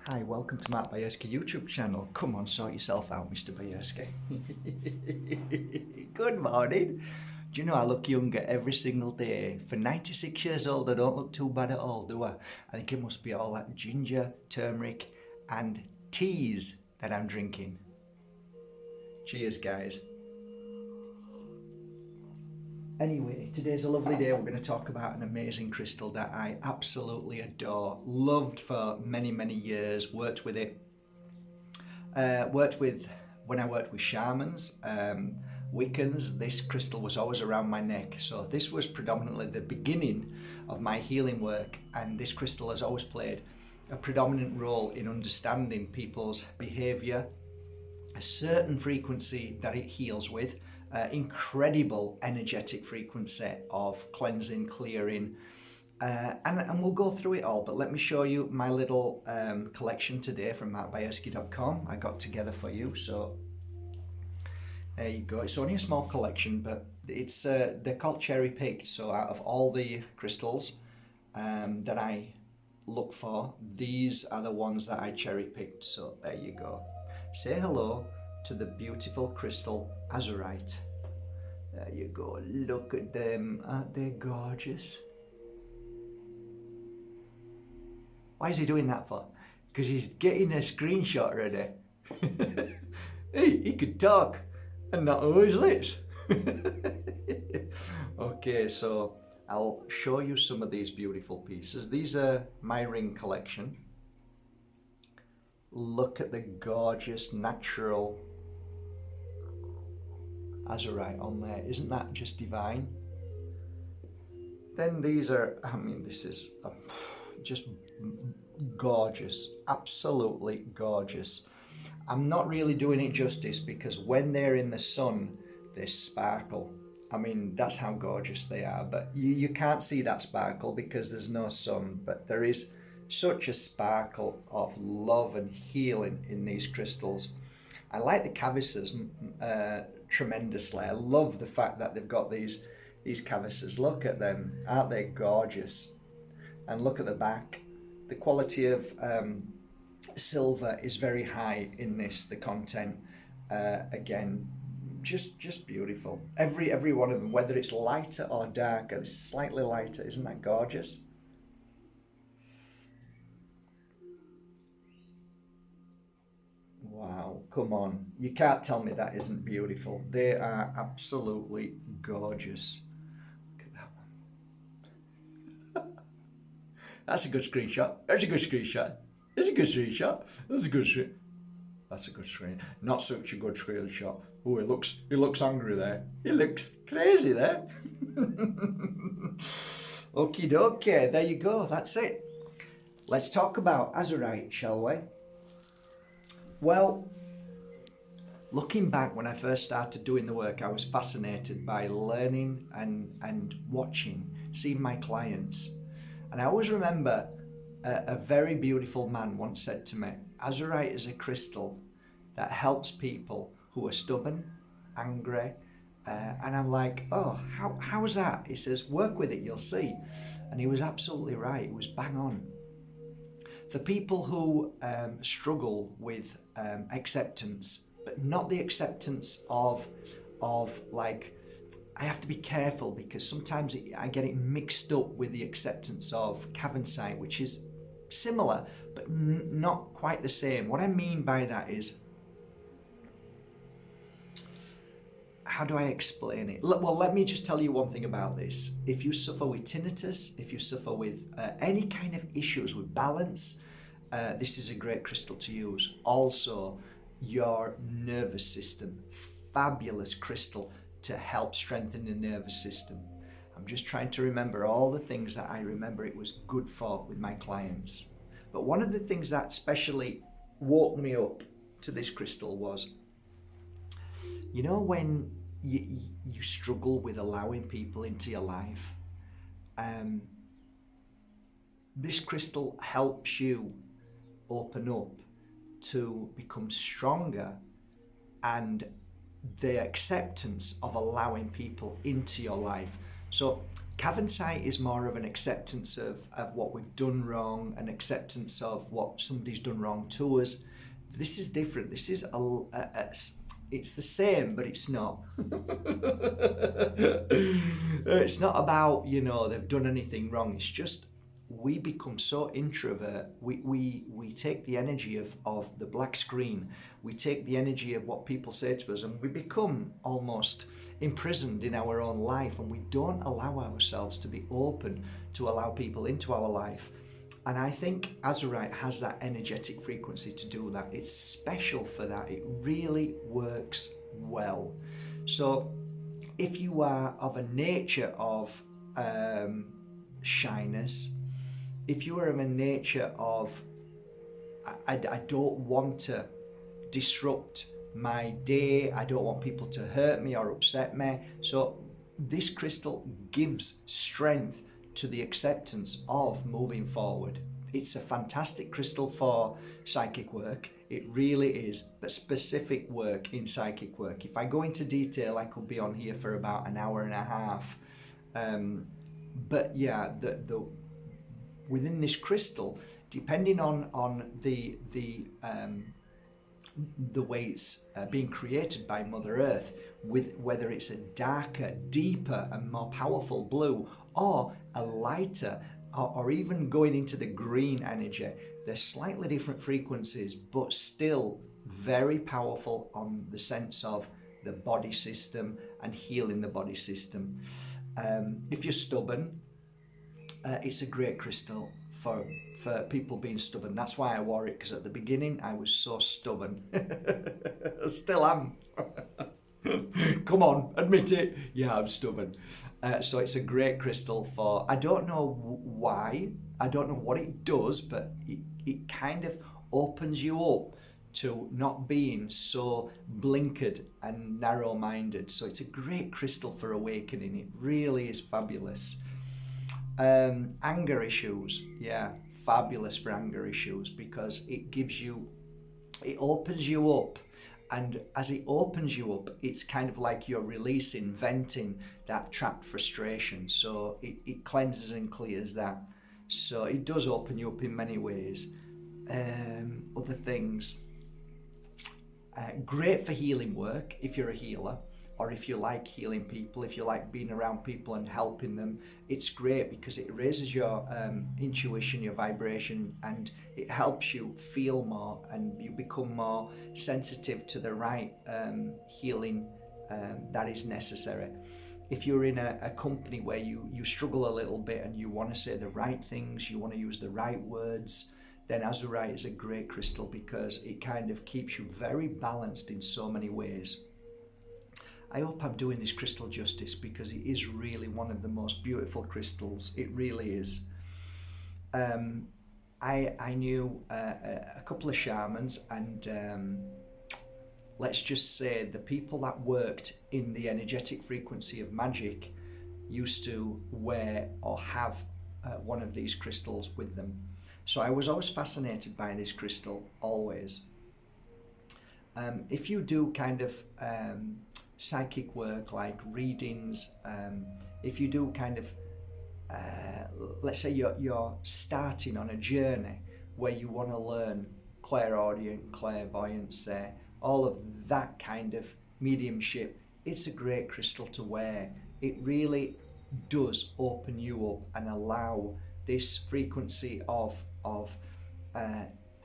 Hi, welcome to Mark Bajerski YouTube channel. Come on, sort yourself out, Mr. Bajerski. Good morning. Do you know I look younger every single day? For 96 years old, I don't look too bad at all, do I? I think it must be all that ginger, turmeric, and teas that I'm drinking. Cheers, guys. Anyway, today's a lovely day. We're going to talk about an amazing crystal that I absolutely adore. Loved for many, many years. Worked with it. When I worked with shamans, Wiccans. This crystal was always around my neck. So this was predominantly the beginning of my healing work, and this crystal has always played a predominant role in understanding people's behavior, a certain frequency that it heals with, incredible energetic frequency of cleansing, clearing, and we'll go through it all. But let me show you my little collection today from markbajerski.com I got together for you. So there you go. It's only a small collection, but it's they're called cherry picked. So out of all the crystals that I look for, these are the ones that I cherry picked. So there you go. Say hello to the beautiful crystal Azurite. There you go. Look at them. Aren't they gorgeous? Why is he doing that for? Because he's getting a screenshot ready. Hey, he could talk and not move his lips. Okay, so I'll show you some of these beautiful pieces. These are my ring collection. Look at the gorgeous natural azurite on there. Isn't that just divine? Then these are, this is just gorgeous, absolutely gorgeous. I'm not really doing it justice because when they're in the sun, they sparkle. That's how gorgeous they are, but you can't see that sparkle because there's no sun, but there is such a sparkle of love and healing in these crystals. I like the cavices tremendously. I love the fact that they've got these cavices. Look at them, aren't they gorgeous? And look at the back. The quality of silver is very high in this. The content, again, just beautiful. Every one of them, whether it's lighter or darker, it's slightly lighter. Isn't that gorgeous? Wow, come on. You can't tell me that isn't beautiful. They are absolutely gorgeous. Look at that one. That's a good screenshot. That's a good screenshot. That's a good screenshot. That's a good screen. That's a good screen. Not such a good screenshot. Oh, he looks angry there. He looks crazy there. Okie dokie, there you go. That's it. Let's talk about Azurite, shall we? Well, looking back when I first started doing the work, I was fascinated by learning and watching, seeing my clients. And I always remember a very beautiful man once said to me, Azurite is a crystal that helps people who are stubborn, angry, and I'm like, oh, how's that? He says, work with it, you'll see. And he was absolutely right. It was bang on. For people who struggle with acceptance, but not the acceptance of like, I have to be careful because sometimes I get it mixed up with the acceptance of Cavansite, which is similar, but not quite the same. What I mean by that is, how do I explain it? Well, let me just tell you one thing about this. If you suffer with tinnitus, if you suffer with any kind of issues with balance, this is a great crystal to use. Also, your nervous system, fabulous crystal to help strengthen the nervous system. I'm just trying to remember all the things that I remember it was good for with my clients. But one of the things that especially woke me up to this crystal was, when you struggle with allowing people into your life, this crystal helps you open up to become stronger and the acceptance of allowing people into your life. So Cavensite is more of an acceptance of what we've done wrong, an acceptance of what somebody's done wrong to us. This is different. This is it's the same, but it's not. It's not about, they've done anything wrong. It's just we become so introvert. We take the energy of the black screen. We take the energy of what people say to us, and we become almost imprisoned in our own life, and we don't allow ourselves to be open to allow people into our life. And I think Azurite has that energetic frequency to do that. It's special for that. It really works well. So if you are of a nature of shyness, if you are of a nature of, I don't want to disrupt my day, I don't want people to hurt me or upset me. So this crystal gives strength to the acceptance of moving forward. It's a fantastic crystal for psychic work. It really is, but specific work in psychic work. If I go into detail, I could be on here for about an hour and a half. But yeah, within this crystal, depending on the way it's being created by Mother Earth, with whether it's a darker, deeper and more powerful blue, or a lighter, or even going into the green energy, they're slightly different frequencies, but still very powerful on the sense of the body system and healing the body system. If you're stubborn, it's a great crystal for people being stubborn. That's why I wore it, because at the beginning I was so stubborn. Still am. Come on, admit it. Yeah, I'm stubborn. So it's a great crystal for, I don't know why, I don't know what it does, but it kind of opens you up to not being so blinkered and narrow-minded. So it's a great crystal for awakening. It really is fabulous. Anger issues, yeah, fabulous for anger issues, because it opens you up. And as it opens you up, it's kind of like you're releasing, venting that trapped frustration. So it cleanses and clears that. So it does open you up in many ways. Other things. Great for healing work if you're a healer, or if you like healing people, if you like being around people and helping them. It's great because it raises your intuition, your vibration, and it helps you feel more, and you become more sensitive to the right healing that is necessary. If you're in a company where you struggle a little bit and you want to say the right things, you want to use the right words, then Azurite is a great crystal, because it kind of keeps you very balanced in so many ways. I hope I'm doing this crystal justice, because it is really one of the most beautiful crystals. It really is. I knew a couple of shamans, and let's just say the people that worked in the energetic frequency of magic used to wear or have one of these crystals with them. So I was always fascinated by this crystal, always. If you do kind of psychic work like readings, if you do kind of let's say you're starting on a journey where you want to learn clairaudient, clairvoyance, all of that kind of mediumship, it's a great crystal to wear. It really does open you up and allow this frequency of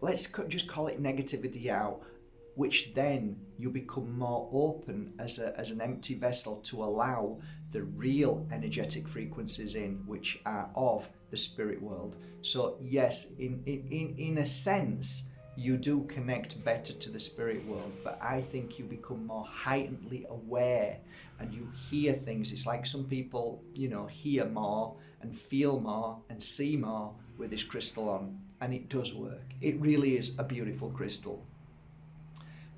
let's just call it negativity out, which then you become more open as an empty vessel to allow the real energetic frequencies in, which are of the spirit world. So yes, in a sense, you do connect better to the spirit world, but I think you become more heightenedly aware and you hear things. It's like some people, hear more and feel more and see more with this crystal on, and it does work. It really is a beautiful crystal.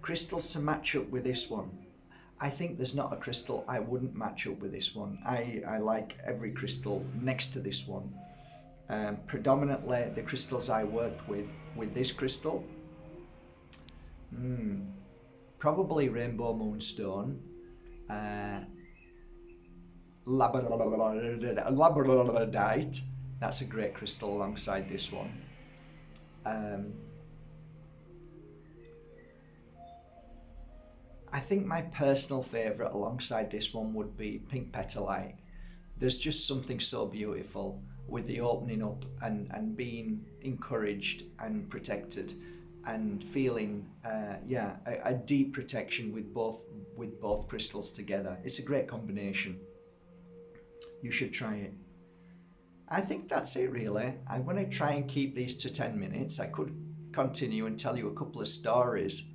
Crystals to match up with this one. I think there's not a crystal I wouldn't match up with this one. I like every crystal next to this one. Predominantly the crystals I worked with this crystal, probably rainbow moonstone, labradorite. That's a great crystal alongside this one. I think my personal favourite alongside this one would be pink petalite. There's just something so beautiful with the opening up and being encouraged and protected and feeling a deep protection with both crystals together. It's a great combination. You should try it. I think that's it really. I'm going to try and keep these to 10 minutes. I could continue and tell you a couple of stories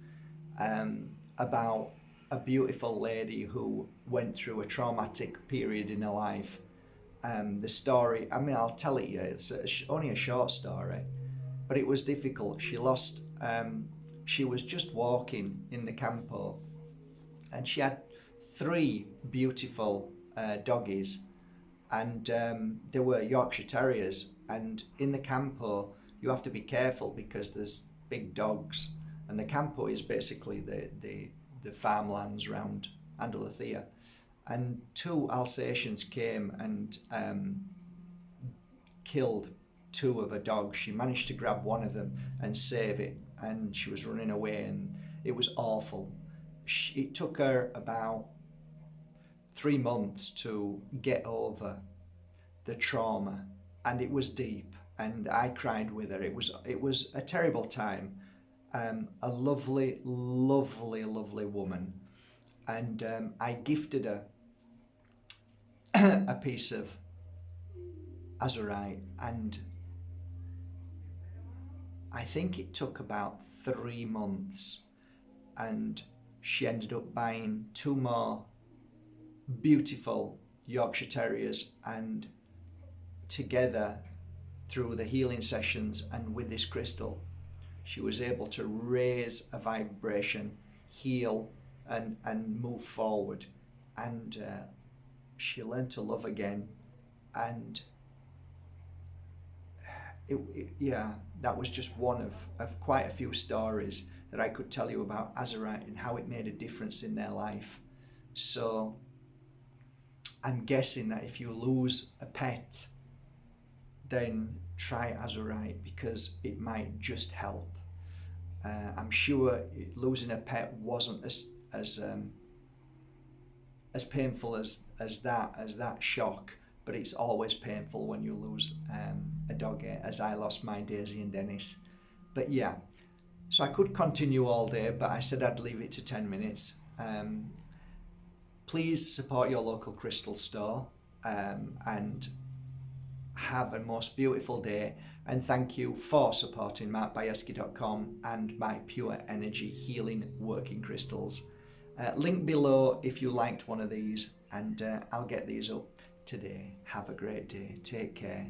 about a beautiful lady who went through a traumatic period in her life. The story, I mean, I'll tell it you, it's only a short story, but it was difficult. She was just walking in the campo and she had 3 beautiful doggies, and they were Yorkshire Terriers, and in the campo you have to be careful because there's big dogs, and the campo is basically the farmlands around Andalusia, and 2 Alsatians came and killed 2 of her dogs. She managed to grab one of them and save it, and she was running away, and it was awful. It took her about 3 months to get over the trauma, and it was deep, and I cried with her. It was a terrible time. A lovely, lovely, lovely woman, and I gifted her a piece of Azurite, and I think it took about 3 months, and she ended up buying 2 more beautiful Yorkshire Terriers, and together through the healing sessions and with this crystal she was able to raise a vibration, heal and move forward, and she learned to love again. And that was just one of quite a few stories that I could tell you about Azurite and how it made a difference in their life. So I'm guessing that if you lose a pet, then try Azurite because it might just help. I'm sure losing a pet wasn't as painful as that shock, but it's always painful when you lose a dog, as I lost my Daisy and Dennis. But yeah, so I could continue all day, but I said I'd leave it to 10 minutes. Please support your local crystal store and have a most beautiful day, and thank you for supporting Bajerski.com and my Pure Energy Healing Working Crystals. Link below if you liked one of these, and I'll get these up today. Have a great day. Take care.